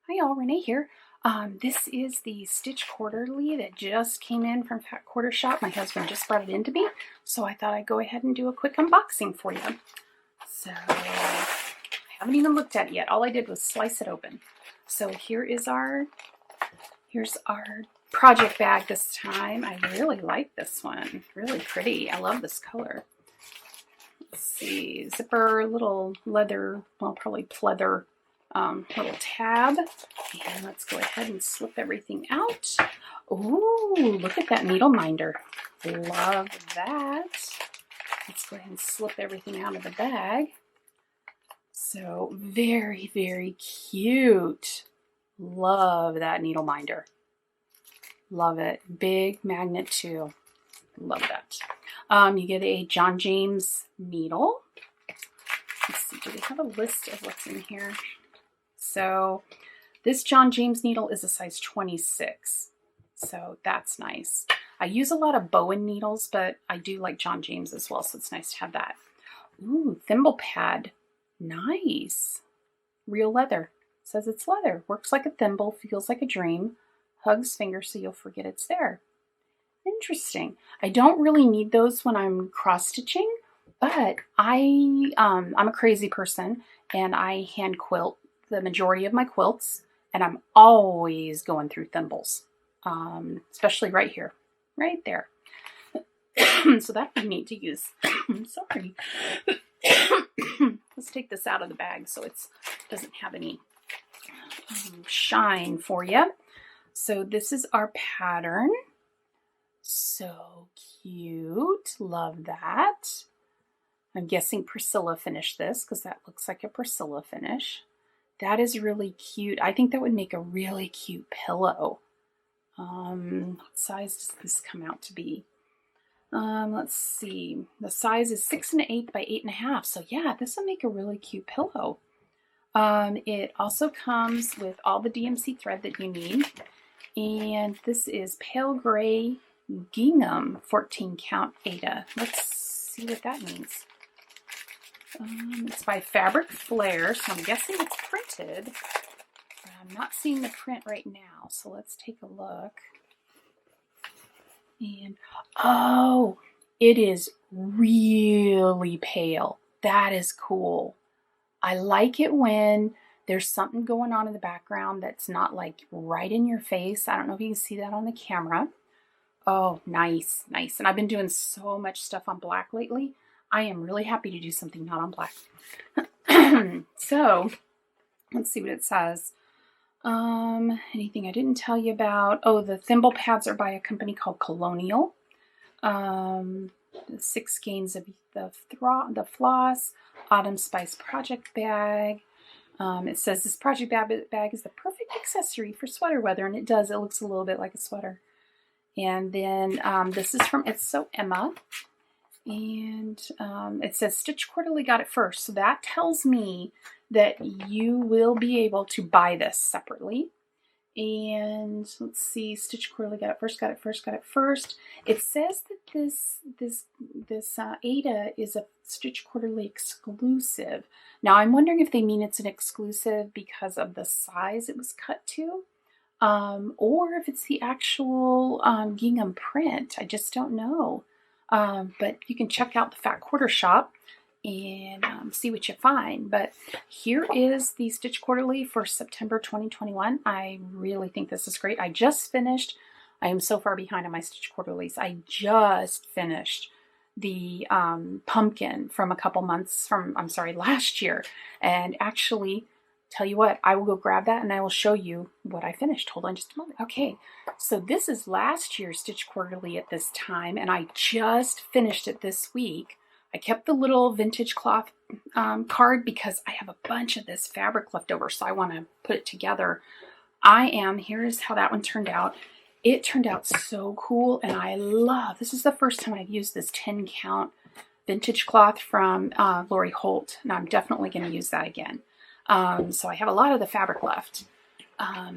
Hi y'all, Renee here. This is the Stitch Quarterly that just came in from Fat Quarter Shop. My husband just brought it in to me, so I thought I'd go ahead and do a quick unboxing for you. So, I haven't even looked at it yet. All I did was slice it open. So here's our project bag this time. I really like this one. Really pretty. I love this color. Let's see, zipper, little leather, well, probably pleather little tab. And let's go ahead and slip everything out. Ooh, look at that needle minder. Love that. Let's go ahead and slip everything out of the bag. So very, very cute. Love that needle minder. Love it. Big magnet too. Love that. You get a John James needle. Let's see, do they have a list of what's in here? So this John James needle is a size 26. So that's nice. I use a lot of Bowen needles, but I do like John James as well, so it's nice to have that. Ooh, thimble pad. Nice. Real leather. Says it's leather. Works like a thimble, feels like a dream. Hugs fingers so you'll forget it's there. Interesting. I don't really need those when I'm cross stitching, but I'm a crazy person and I hand quilt the majority of my quilts, and I'm always going through thimbles, especially right here, right there. So that'd be neat to use. Sorry. Let's take this out of the bag so it doesn't have any shine for you. So this is our pattern. So cute. Love that. I'm guessing Priscilla finished this because that looks like a Priscilla finish. That is really cute. I think that would make a really cute pillow. What size does this come out to be? Let's see. The size is 6 1/8 by 8 1/2. So yeah, this would make a really cute pillow. It also comes with all the DMC thread that you need. And this is pale gray gingham 14 count Aida. Let's see what that means. It's by Fabric Flair, so I'm guessing it's printed. But I'm not seeing the print right now, so let's take a look. And oh, it is really pale. That is cool. I like it when there's something going on in the background that's not like right in your face. I don't know if you can see that on the camera. Oh, nice, nice. And I've been doing so much stuff on black lately. I am really happy to do something not on black. So, let's see what it says. Anything I didn't tell you about? Oh, the thimble pads are by a company called Colonial. The 6 skeins of the floss, Autumn Spice project bag. It says this project bag is the perfect accessory for sweater weather, and it does. It looks a little bit like a sweater. And then this is from It's So Emma. And it says Stitch Quarterly got it first. So that tells me that you will be able to buy this separately. And let's see, Stitch Quarterly got it first. It says that this Aida is a Stitch Quarterly exclusive. Now I'm wondering if they mean it's an exclusive because of the size it was cut to, or if it's the actual gingham print. I just don't know. But you can check out the Fat Quarter Shop and see what you find. But here is the Stitch Quarterly for September 2021. I really think this is great. I just finished, I am so far behind on my Stitch Quarterlies. I just finished the pumpkin from a couple months last year. And actually, tell you what, I will go grab that and I will show you what I finished. Hold on just a moment. Okay, so this is last year's Stitch Quarterly at this time, and I just finished it this week. I kept the little vintage cloth card because I have a bunch of this fabric left over, so I want to put it together. Here's how that one turned out. It turned out so cool, and this is the first time I've used this 10 count vintage cloth from Lori Holt, and I'm definitely going to use that again. So I have a lot of the fabric left.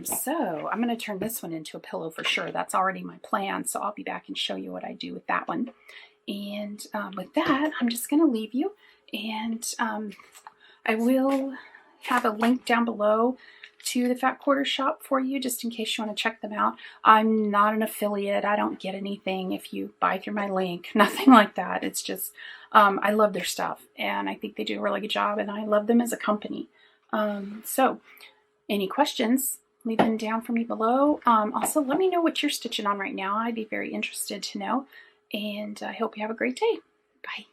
So I'm going to turn this one into a pillow for sure. That's already my plan. So I'll be back and show you what I do with that one. And with that, I'm just going to leave you. And I will have a link down below to the Fat Quarter Shop for you, just in case you want to check them out. I'm not an affiliate. I don't get anything if you buy through my link. Nothing like that. It's just, I love their stuff, and I think they do a really good job, and I love them as a company. So, any questions, leave them down for me below. Also, let me know what you're stitching on right now. I'd be very interested to know, and I hope you have a great day. Bye.